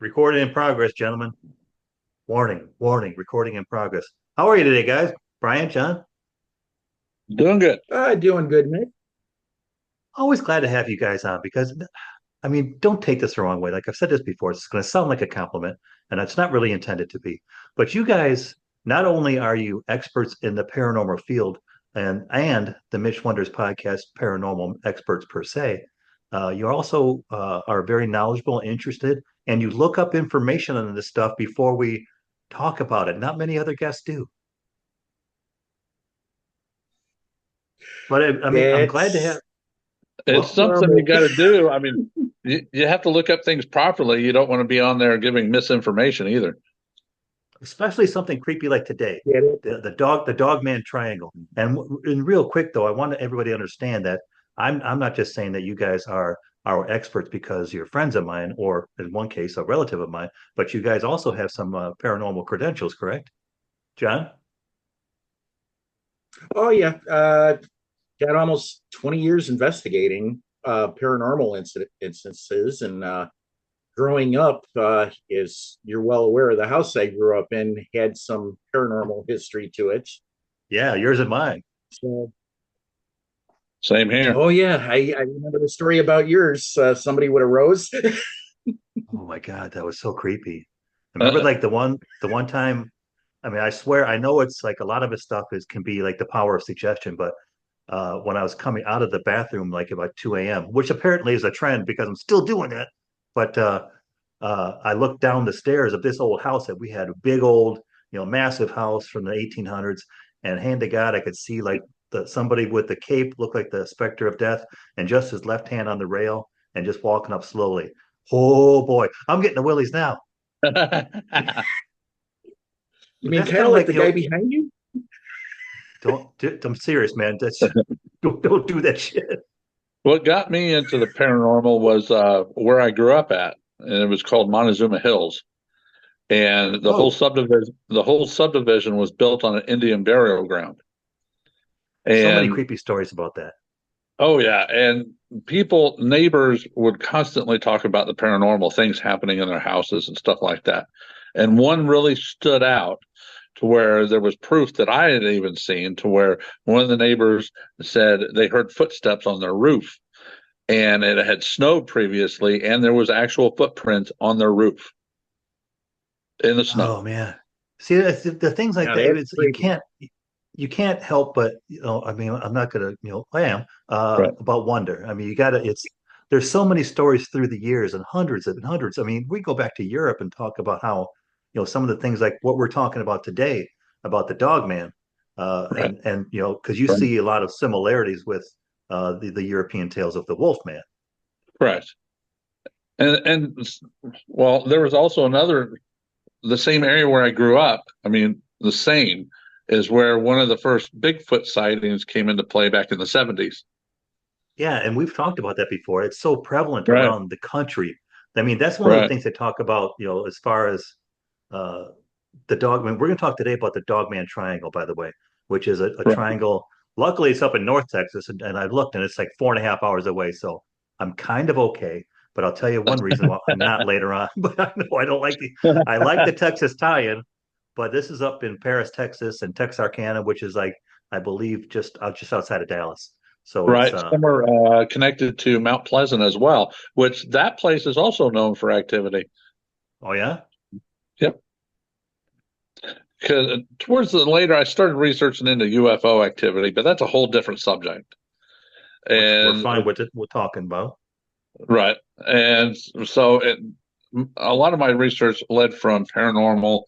Recording in progress, gentlemen. Warning, warning, recording in progress. How are you today, guys? Brian, John? Doing good. Doing good, Mitch. Always glad to have you guys on because, don't take this the wrong way. Like I've said this before, it's going to sound like a compliment, and it's not really intended to be. But you guys, not only are you experts in the paranormal field and the Mitch Wonders podcast, paranormal experts per se, you also are very knowledgeable and interested, and you look up information on this stuff before we talk about it. Not many other guests do. But I'm glad to have. That's It's Well, something you normal. got to do. You have to look up things properly. You don't want to be on there giving misinformation either. especially something creepy like today, Get it? the dog man triangle. And real quick though, I want everybody to understand that I'm not just saying that you guys are our experts because you're friends of mine, or in one case a relative of mine, but you guys also have some paranormal credentials, correct, John? Oh yeah. Got almost 20 years investigating paranormal instances, and growing up, as you're well aware, the house I grew up in had some paranormal history to it. Yeah, yours and mine. So, Same here. oh yeah, I remember the story about yours. Somebody with a rose. Oh my God, that was so creepy. Remember Uh, like the one time, I swear I know it's like a lot of his stuff is can be like the power of suggestion, but when I was coming out of the bathroom like about 2 a.m., which apparently is a trend because I'm still doing it. But I looked down the stairs of this old house that we had, a big old, massive house from the 1800s. And hand to God, I could see like somebody with the cape looked like the specter of death, and just his left hand on the rail and just walking up slowly. Oh boy, I'm getting the willies now. You But mean that's kind kind of of like like, the guy behind you? I'm serious, man. That's don't do that shit. what got me into the paranormal was where I grew up at, and it was called Montezuma Hills. And Oh, the whole subdivision was built on an Indian burial ground. so many And creepy stories about that. oh yeah, and neighbors would constantly talk about the paranormal things happening in their houses and stuff like that. And one really stood out to where there was proof that I had even seen, to where one of the neighbors said they heard footsteps on their roof, and it had snowed previously, and there was actual footprints on their roof in the snow. Oh man. See, that's the things like Now that. that's It's creepy. you can't help but I'm not gonna I am Right. about wonder. You gotta. It's there's so many stories through the years and hundreds and hundreds. We go back to Europe and talk about how some of the things like what we're talking about today about the dog man, Right. and because you Right. see a lot of similarities with the European tales of the wolf man. Correct. And well, there was also the same area where I grew up. The same is where one of the first Bigfoot sightings came into play back in the 70s. Yeah, and we've talked about that before. It's so prevalent Right. around the country. That's one of the Right. things they talk about, as far as uh, the dog man. We're going to talk today about the Dogman Triangle, by the way, which is a Right. triangle. Luckily, it's up in North Texas, and I looked, and it's like 4.5 hours away. So I'm kind of okay. But I'll tell you one reason why I'm not later on. But I know I don't like I like the Texas tie-in, but this is up in Paris, Texas, and Texarkana, which is like I believe just outside of Dallas. So it's Right. Somewhere connected to Mount Pleasant as well, which that place is also known for activity. oh yeah, Yep. Because towards the later, I started researching into UFO activity, but that's a whole different subject. which we're And fine with it. We're talking about. right. And so a lot of my research led from paranormal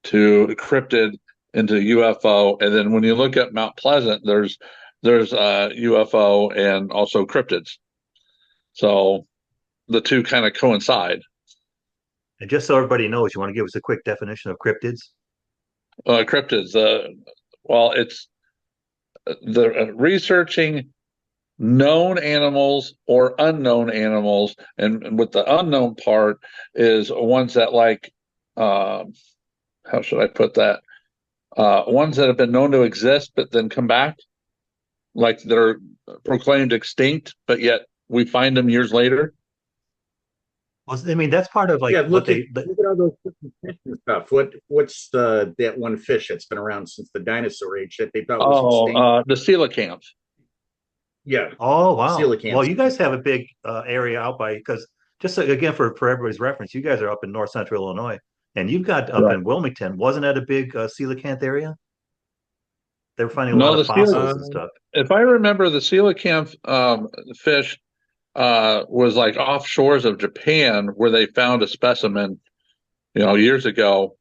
to cryptid into UFO. And then when you look at Mount Pleasant, there's UFO and also cryptids. So the two kind of coincide. And just so everybody knows, you want to give us a quick definition of cryptids? Cryptids, well, it's the researching known animals or unknown animals, and with the unknown part is ones that uh, how should I put that? Ones that have been known to exist but then come back, like they're proclaimed extinct, but yet we find them years later. Well, I mean, that's part of like Yeah, what they. look at all those different fish and stuff. What's the that one fish that's been around since the dinosaur age that they thought was Oh, extinct? the coelacanth. Yeah, Oh wow. Well, coelacanths. you guys have a big area out by because just again for everybody's reference, you guys are up in north central Illinois, and you've got up Right. in Wilmington. Wasn't that a big coelacanth area? They were finding a lot No, of the coelacanth. fossils and Um, stuff. If I remember, the coelacanth fish was like off shores of Japan where they found a specimen, years ago,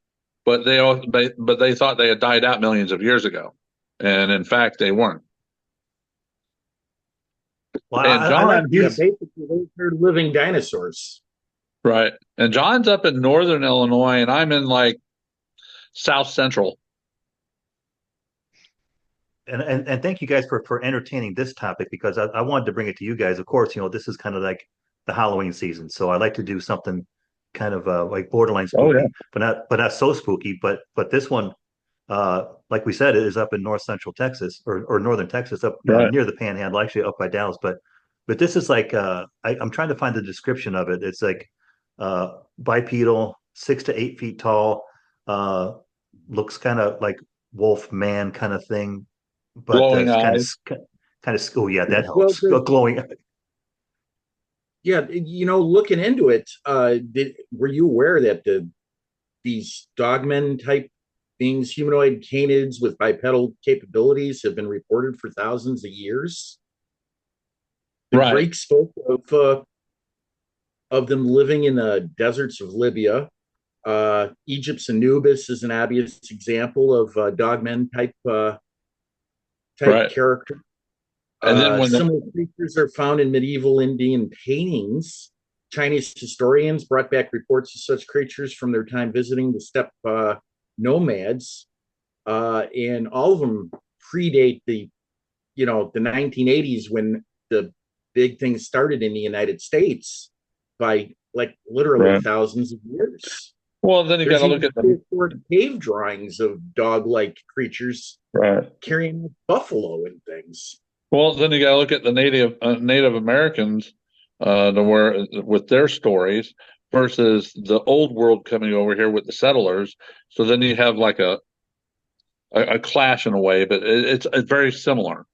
but they thought they had died out millions of years ago, and in fact they weren't. Well, And I like John, yeah, he's basically they're living dinosaurs. right, and John's up in northern Illinois, and I'm in like south central. and thank you guys for entertaining this topic because I wanted to bring it to you guys. Of course, this is kind of like the Halloween season, so I like to do something kind of like borderline Oh yeah, spooky, but not so spooky. But this one, like we said, it is up in north central Texas or northern Texas, up right, near the Panhandle, actually up by Dallas. But this is like I'm trying to find the description of it. It's like bipedal, 6 to 8 feet tall, uh, looks kind of like wolf man kind of thing, but glowing that's eyes. kind of oh yeah, that Well, helps. Glowing. yeah, looking into it, were you aware that these dogmen type beings, humanoid canids with bipedal capabilities, have been reported for thousands of years? The Right, Greeks spoke of them living in the deserts of Libya. Egypt's Anubis is an obvious example of dogmen type right. character. And then when the Similar creatures are found in medieval Indian paintings. Chinese historians brought back reports of such creatures from their time visiting the steppe nomads, and all of them predate the 1980s when the big things started in the United States by like literally right, thousands of years. well, then you got There's to look even at the prehistoric cave drawings of dog-like creatures right. carrying buffalo and things. Well, then you got to look at the Native Americans, with their stories versus the old world coming over here with the settlers. So then you have like a clash in a way, but it's very similar.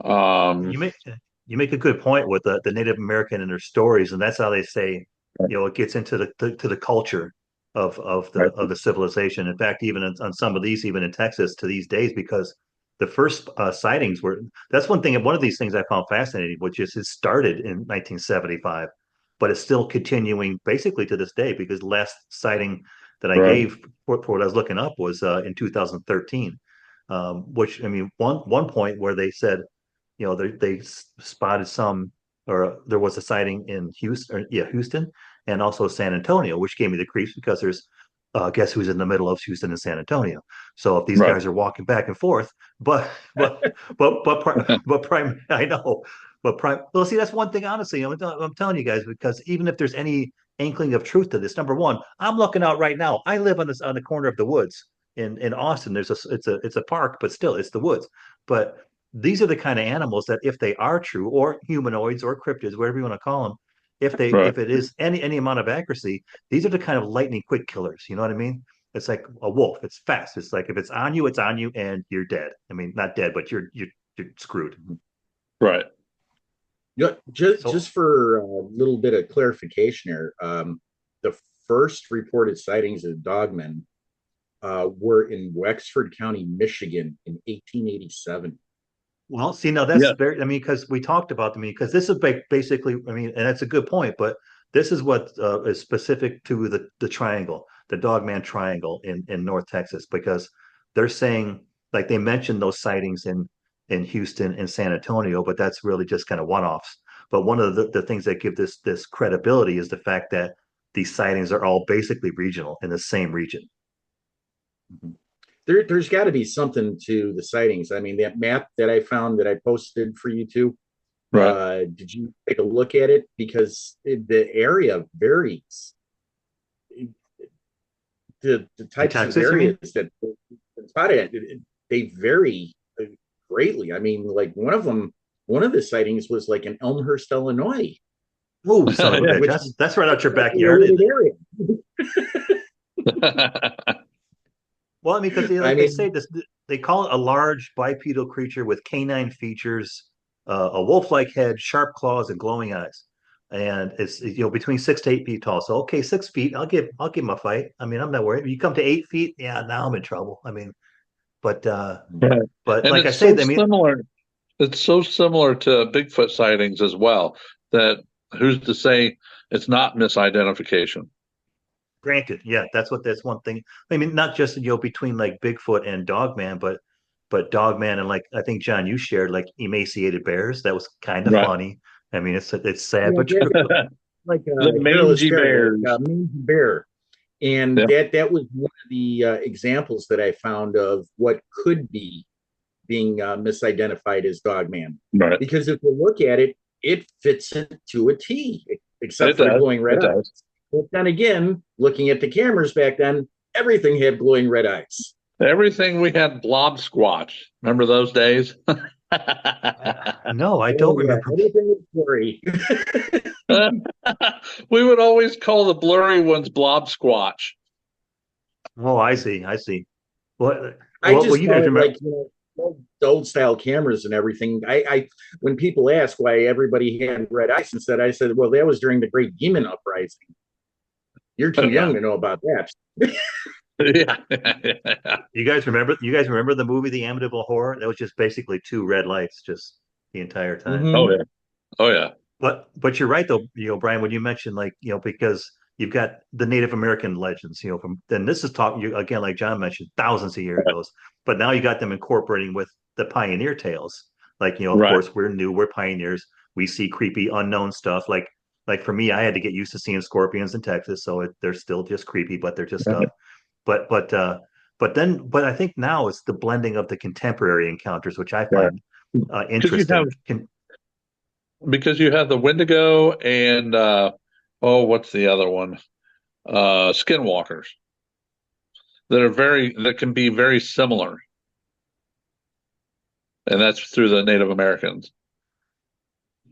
Um, You make a good point with the Native American and their stories, and that's how they say, it gets into the culture of the right, of the civilization. In fact, even on some of these, even in Texas to these days, because the first sightings were that's one thing. One of these things I found fascinating, which is it started in 1975, but it's still continuing basically to this day because the last sighting that I right, gave for what I was looking up was in 2013, which I mean one point where they said they spotted some, or there was a sighting in Houston, and also San Antonio, which gave me the creeps because there's guess who's in the middle of Houston and San Antonio. So if these right, guys are walking back and forth, but prime, I know, but prime. Well, see, that's one thing. Honestly, I'm telling you guys because even if there's any inkling of truth to this, number one, I'm looking out right now. I live on the corner of the woods in Austin. It's a park, but still it's the woods. But these are the kind of animals that if they are true or humanoids or cryptids, whatever you want to call them, right, if it is any amount of accuracy, these are the kind of lightning quick killers. You know what I mean? It's like a wolf. It's fast. It's like if it's on you and you're dead. I mean, not dead, but you're screwed. right, Yeah, So just for a little bit of clarification here, the first reported sightings of dogmen were in Wexford County, Michigan, in 1887. well, see, now that's yeah, very. I mean, because we talked about them, because this is basically. I mean, and that's a good point, but this is what is specific to the triangle, the Dogman Triangle in North Texas, because they're saying like they mentioned those sightings in Houston and San Antonio, but that's really just kind of one-offs. But one of the things that give this credibility is the fact that these sightings are all basically regional in the same region. There's got to be something to the sightings. I mean, that map that I found that I posted for you too. right. Did you take a look at it? Because the area varies. The In types of Texas, you mean? areas that spotted they vary greatly. I mean, like one of the sightings was like in Elmhurst, Illinois. Oh, son of a Yeah. bitch! which That's right out your is a backyard, isn't wooded it? area. Well, I mean, because I like they say mean, this, they call it a large bipedal creature with canine features, a wolf-like head, sharp claws, and glowing eyes. And it's between 6 to 8 feet tall. So okay, 6 feet, I'll give him a fight. I mean, I'm not worried. You come to 8 feet, yeah, now I'm in trouble. I mean, but Right. but And like I it's say, so I mean, similar. It's so similar to Bigfoot sightings as well that who's to say it's not misidentification? granted, yeah, that's one thing. I mean, not just between like Bigfoot and Dogman, but Dogman and like I think John, you shared like emaciated bears. That was kind of Right. funny. I mean, it's sad yeah, but true. like The a hairless mangy bear, like bears. a mangy bear. And Yeah. that was one of the examples that I found of what could be being misidentified as Dogman. Right. Because if you look at it, it fits it to a T, except It for the does. glowing red It eyes. does. But then again, looking at the cameras back then, everything had glowing red eyes. Everything we had blob squatch. Remember those days? No, I Oh don't yeah, remember. everything was blurry. We would always call the blurry ones blob squatch. Oh, I see. I see. Well, I well, just you call guys it remember? like old style cameras and everything. I when people ask why everybody had red eyes instead, I said, well, that was during the Great Demon Uprising. You're too young Yeah. to know about that. Yeah. You guys remember the movie The Amityville Horror? That was just basically two red lights just the entire time. Oh Mm-hmm. yeah. Oh yeah. But you're right though, Brian, when you mentioned like, because you've got the Native American legends, from then this is talking you again, like John mentioned, thousands of years ago. But now you got them incorporating with the pioneer tales. Like, of Right. course, we're new, we're pioneers. We see creepy, unknown stuff. Like for me, I had to get used to seeing scorpions in Texas, so they're still just creepy, but they're just stuff. Right. But I think now it's the blending of the contemporary encounters, which I Right. find Because you have interesting. the Wendigo and what's the other one? Skinwalkers that can be very similar, and that's through the Native Americans.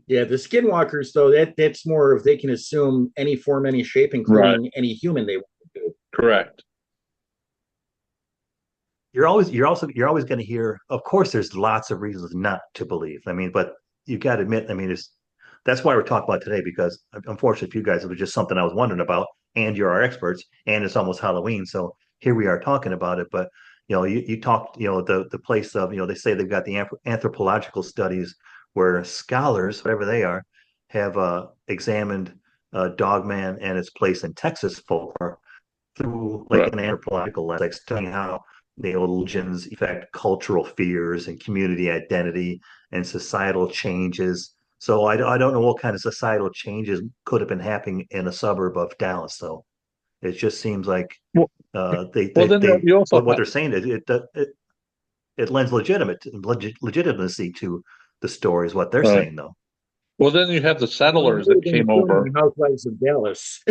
Yeah, the skinwalkers though, that's more of they can assume any form, any shape, Right. including any human they want to do. Correct. You're always going to hear, of course, there's lots of reasons not to believe. I mean, but you got to admit, I mean, that's why we're talking about today, because unfortunately for you guys, it was just something I was wondering about, and you're our experts, and it's almost Halloween, so here we are talking about it. But you talked, the place of, they say they've got the anthropological studies where scholars, whatever they are, have examined Dogman and its place in Texas folklore through like Right. an anthropological lens, like studying how the legends affect cultural fears and community identity and societal changes. So I don't know what kind of societal changes could have been happening in a suburb of Dallas. So it just seems like Well, they well, they then they you also what they're saying is it lends legitimacy to the story is what they're right. saying though. Well, then you have the Well, settlers that would that have been came filmed over. in Housewives of Dallas.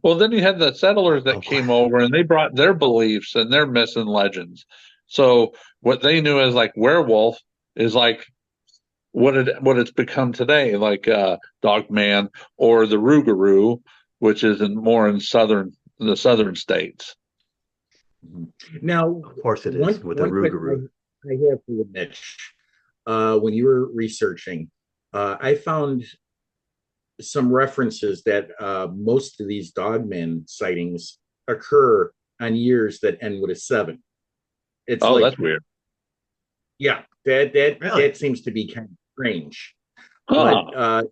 Well, then you had the settlers that Oh, came over and they brought their beliefs and their myths and legends. So what they knew as like werewolf is like what it's become today, like Dog Man or the Rougarou, which is more in the southern states. Now, of course it is with the one Rougarou. question I have for you, Mitch. When you were researching, I found some references that most of these dogman sightings occur on years that end with a seven. It's Oh, like, that's weird. yeah, that Really? seems to be kind of strange. But Huh.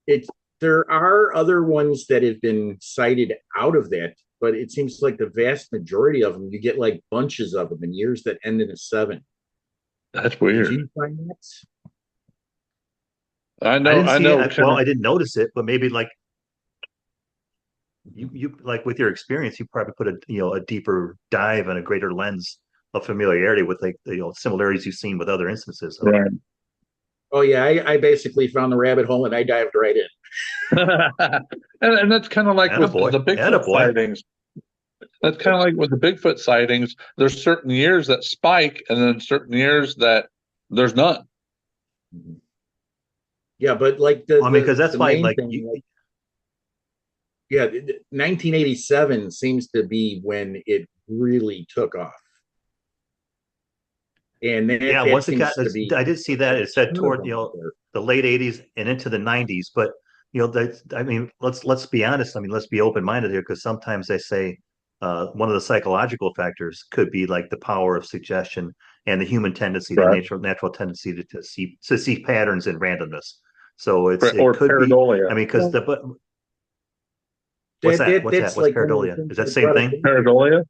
it's there are other ones that have been cited out of that, but it seems like the vast majority of them, you get like bunches of them in years that end in a seven. That's Did weird. you find that? I didn't I see it. know Well, kind I didn't notice it, but maybe like you like with your experience, you probably put a deeper dive and a greater lens of familiarity with like similarities you've seen with other instances. So right. Oh yeah, I basically found the rabbit hole and I dived right in. And that's kind of like with attaboy, the Bigfoot attaboy. sightings. That's kind of like with the Bigfoot sightings. There's certain years that spike, and then certain years that there's none. Yeah, but like Well, I mean, because that's the why main like thing, like, yeah, 1987 seems to be when it really took off, and yeah, that once it got, seems to be I did see a that it said ton of toward them out there. the late '80s and into the '90s, but that I mean, let's be honest. I mean, let's be open minded here because sometimes they say one of the psychological factors could be like the power of suggestion and the human tendency, the Right. natural tendency to see patterns in randomness. So it Or could be. pareidolia. I mean, because Well, the but what's that that? that What's that? that's What's like one of the pareidolia? things Is that I the same brought up thing? earlier. Pareidolia,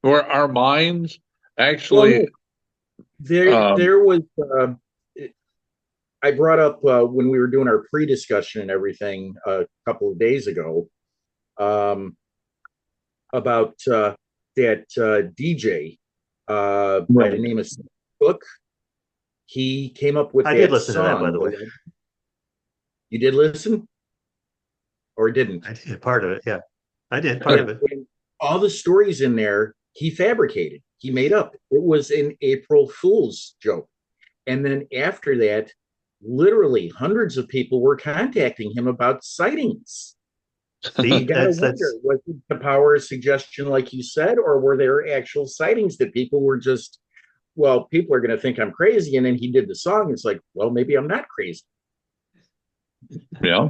where our minds Well, actually, no, um, there was. I brought up when we were doing our pre-discussion and everything a couple of days ago um, about that DJ by the right. name of Cook. He came up with I did that listen to that, by song. the way. You did listen or didn't? I did part of it. Yeah, I did part Yeah. of it. All the stories in there he fabricated. He made up. It was an April Fool's joke. And then after that, literally hundreds of people were contacting him about sightings. You See, got to wonder, that's was it the power of suggestion, like you said, or were there actual sightings that people were just, well, people are going to think I'm crazy. And then he did the song. It's like, well, maybe I'm not crazy. Yeah.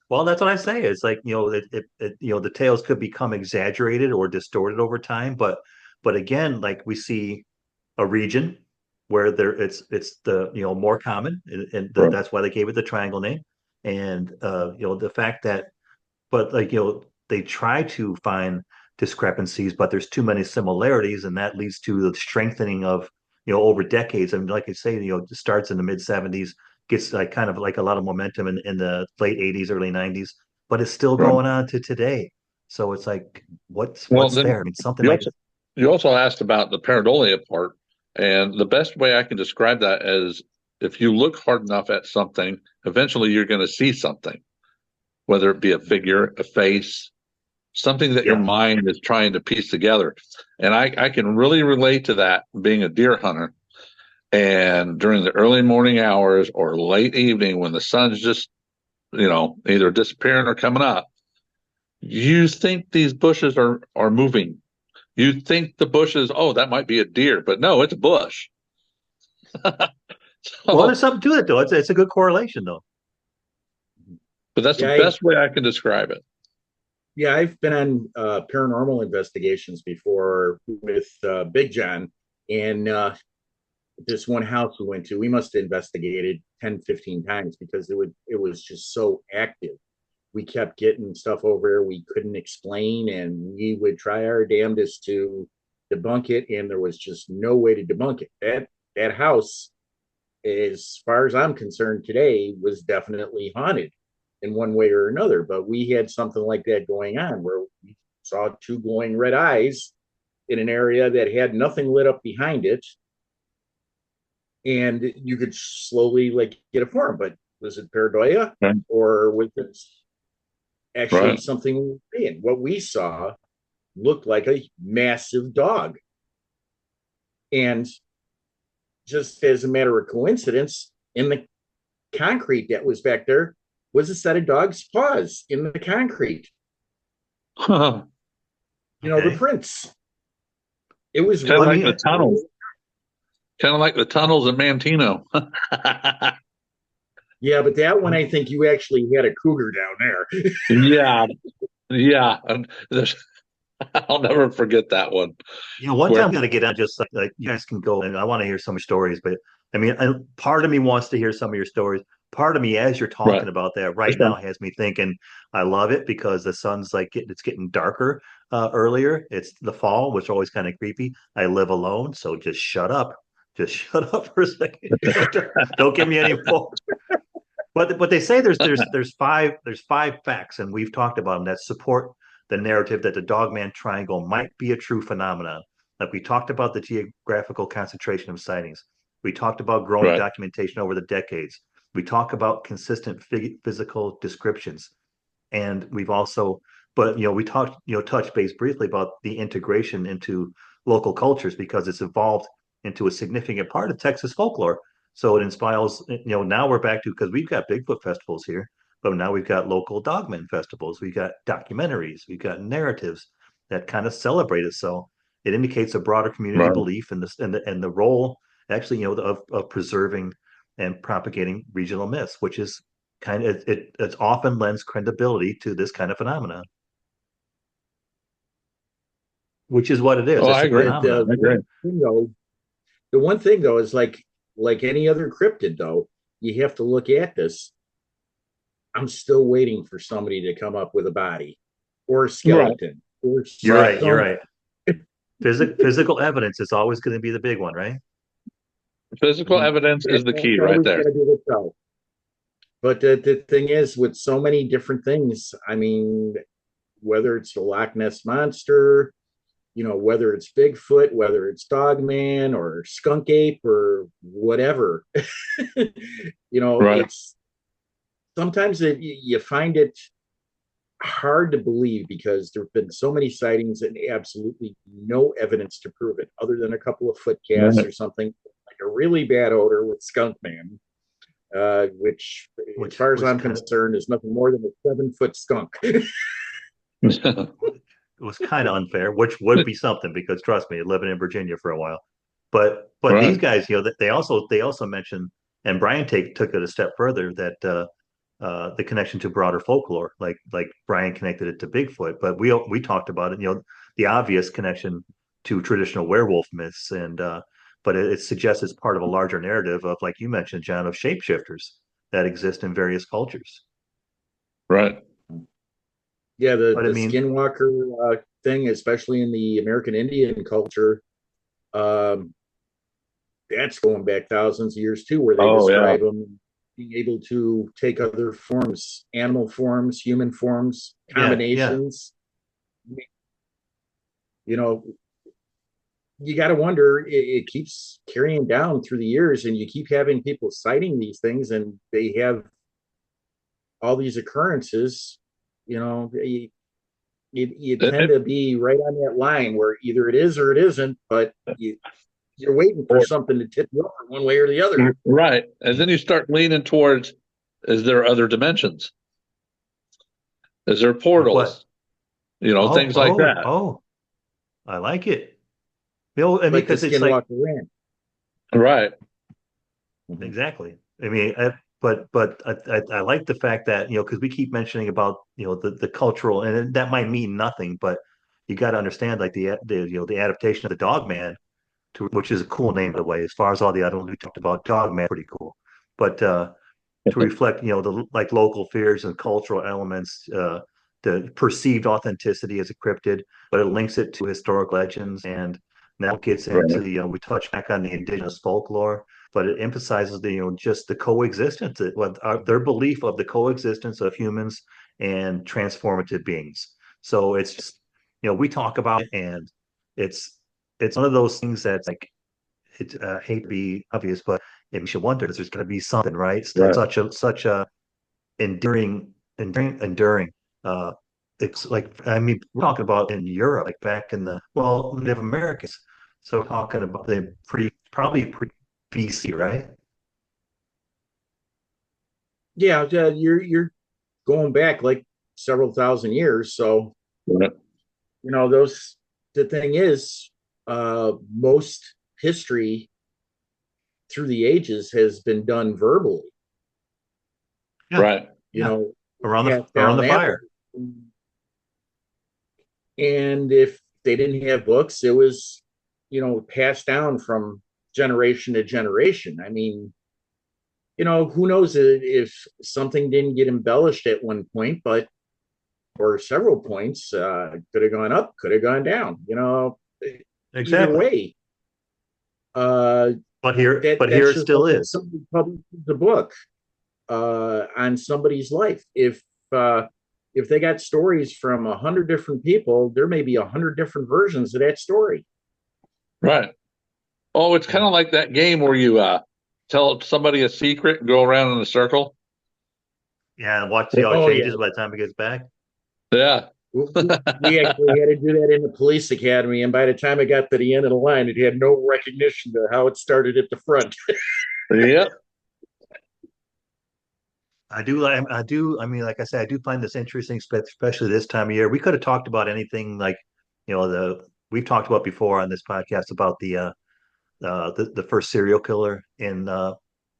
well, that's what I say. It's like the tales could become exaggerated or distorted over time, but again, like we see a region where it's the more common, and Right. that's why they gave it the triangle name, and the fact that but like they try to find discrepancies, but there's too many similarities, and that leads to the strengthening of over decades. I mean, like I say, it starts in the mid '70s, gets like kind of like a lot of momentum in the late '80s, early '90s, but it's still Right. going on to today. So it's like, Well, what's then there? I mean, something you like also you also asked about the pareidolia part, and the best way I can describe that is if you look hard enough at something, eventually you're going to see something, whether it be a figure, a face, something that your yeah, mind is trying to piece together. And I can really relate to that being a deer hunter. And during the early morning hours or late evening when the sun's just, either disappearing or coming up, you think these bushes are moving. You think the bushes, oh, that might be a deer, but no, it's a bush. well, So, there's something to it though. It's a good correlation though. but that's the Yeah, I, best way I can describe it. yeah, I've been on paranormal investigations before with Big John, and this one house we went to, we must have investigated 10, 15 times because it was just so active. We kept getting stuff over there we couldn't explain, and we would try our damnedest to debunk it, and there was just no way to debunk it. That house, as far as I'm concerned today, was definitely haunted in one way or another. But we had something like that going on where we saw two glowing red eyes in an area that had nothing lit up behind it, and you could slowly like get a form. But was it pareidolia Right. or was it actually Right. something? And what we saw looked like a massive dog, and just as a matter of coincidence, in the concrete that was back there was a set of dog's paws in the concrete. kind The Okay. prints. It was of Well, I like really the mean, tunnels, cool. kind of like the tunnels in Mantino. Yeah, but that one, I think you actually had a cougar down there. Yeah, yeah. And I'll never forget that one. one Where time we got to get on just like you guys can go and I want to hear some stories, but I mean, part of me wants to hear some of your stories. Part of me, as you're right, talking about that that's right now, fine. has me thinking, I love it because the sun's like it's getting darker earlier. It's the fall, which is always kind of creepy. I live alone, so just shut up. Just shut up for a second. Don't give me any more. But they say there's five facts, and we've talked about them that support the narrative that the Dogman Triangle might be a true phenomenon. Like we talked about the geographical concentration of sightings. We talked about growing Right, documentation over the decades. We talk about consistent physical descriptions, and we've also, but we talked, touched base briefly about the integration into local cultures because it's evolved into a significant part of Texas folklore. So it inspires, now we're back to, because we've got Bigfoot festivals here, but now we've got local dogman festivals. We've got documentaries. We've got narratives that kind of celebrate it. So it indicates a broader community Right. belief in this and the role actually, of preserving and propagating regional myths, which is kind of it often lends credibility to this kind of phenomenon, which is what it is. Oh, It's I a agree. But phenomenon. I agree. the one thing though is like any other cryptid though, you have to look at this. I'm still waiting for somebody to come up with a body or a Right. skeleton or You're Right. right. You're some. right. Physical evidence is always going to be the big one, right? Physical evidence is the It's key right always there. going to be the show. But the thing is, with so many different things, I mean, whether it's the Loch Ness monster, whether it's Bigfoot, whether it's Dogman or Skunk Ape or whatever, Right. it's sometimes you find it hard to believe because there have been so many sightings and absolutely no evidence to prove it other than a couple of foot casts Right. or something like a really bad odor with Skunk Man, which, as Which far as was I'm kind of concerned, is nothing more than a 7 foot skunk. it was kind of unfair, which would be something because trust me, living in Virginia for a while. But these Right. guys, they also mentioned, and Brian took it a step further that the connection to broader folklore, like Brian connected it to Bigfoot, but we talked about it, the obvious connection to traditional werewolf myths, and but it suggests it's part of a larger narrative of, like you mentioned, John, of shapeshifters that exist in various cultures. Right. Yeah, the But I the mean, skinwalker thing, especially in the American Indian culture, um, that's going back thousands of years too, where they Oh, yeah. describe them being able to take other forms, animal forms, human forms, yeah, yeah. combinations. You know, you got to wonder. It keeps carrying down through the years, and you keep having people citing these things, and they have all these occurrences. You It- tend it- to be right on that line where either it is or it isn't, but you're waiting for or- something to tip you over one way or the other. right. And then you start leaning towards, is there other dimensions? Is there Like what? portals? Oh, Things like oh, that. oh. I like it. I mean, Like the because it's like Skinwalker Ranch. Right. Mhm. exactly. I mean, but I like the fact that because we keep mentioning about the cultural, and that might mean nothing, but you got to understand like the adaptation of the Dog Man, to which is a cool name by the way. As far as all the other ones we talked about, Dog Man pretty cool, but to reflect the like local fears and cultural elements, the perceived authenticity as a cryptid, but it links it to historic legends and now gets Right. into we touch back on the indigenous folklore, but it emphasizes the just the coexistence, their belief of the coexistence of humans and transformative beings. So it's just we talk about it, and it's it's one of those things that's like it hate to be obvious, but it makes you wonder if there's going to be something, right? It's Right. such a enduring. Uh, it's like I mean, we're talking about in Europe, like back in the Native Americans. So we're talking about the probably pre BC, right? Yeah, you're going back like several thousand years. So, Right. those the thing is, most history through the ages has been done verbally, Yeah, Right. you yeah. know, Around the passed around down the that way. fire. And if they didn't have books, it was, passed down from generation to generation. I mean, who knows if something didn't get embellished at one point, but or several points, could have gone up, could have gone down. Either Exactly. way, uh, But here that's it just still like if is. somebody publishes a book on somebody's life. Uh, if they got stories from 100 different people, there may be 100 different versions of that story. Right. Oh, it's kind Yeah. of like that game where you tell somebody a secret and go around in a circle. Yeah, and watch see how it Oh yeah, changes by the time it gets back. Yeah. we actually had to do that in the police academy, and by the time it got to the end of the line, it had no recognition to how it started at the front. Yep. I mean, like I said, I do find this interesting, especially this time of year. We could have talked about anything like, we've talked about before on this podcast about the first serial killer in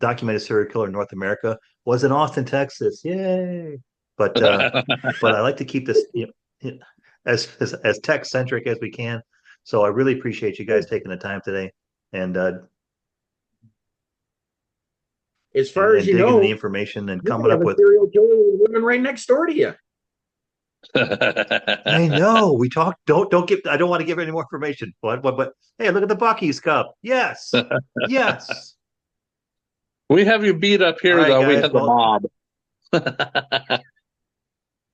documented serial killer in North America was in Austin, Texas. Yay! But but I like to keep this as tech centric as we can. So I really appreciate you guys taking the time today and As far as you digging in the know, information and you coming may have up a with. serial killer living right next door to you. I know we talked. Don't give. I don't want to give any more information. But hey, look at the Bucky's cup. Yes, yes. We have you beat up All here, right, though. We guys. have the Well, mob.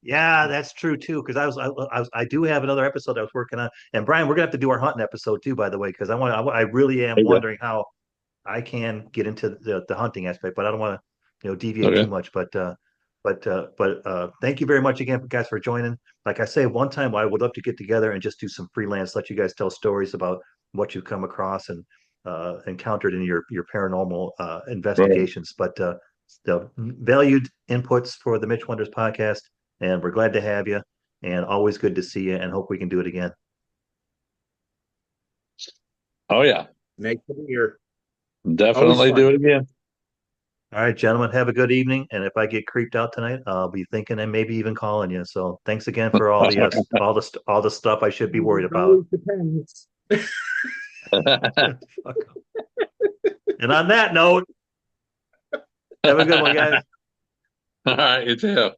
yeah, that's true too. Because I do have another episode I was working on. And Brian, we're gonna have to do our hunting episode too, by the way, because I really am There you wondering how I can get into the hunting aspect, but I don't want to go. deviate too Okay. much. But thank you very much again, guys, for joining. Like I say, one time I would love to get together and just do some freelance, let you guys tell stories about what you've come across and encountered in your paranormal Right. investigations. But the valued inputs for the Mitch Wonders podcast, and we're glad to have you. And always good to see you, and hope we can do it again. Oh, yeah. Nice to be here. Always Definitely do fun. it again. All right, gentlemen, have a good evening. And if I get creeped out tonight, I'll be thinking and maybe even calling you. So thanks again for all the stuff I should be worried It about. always depends. And on that note, have a good one, guys. All right. You too.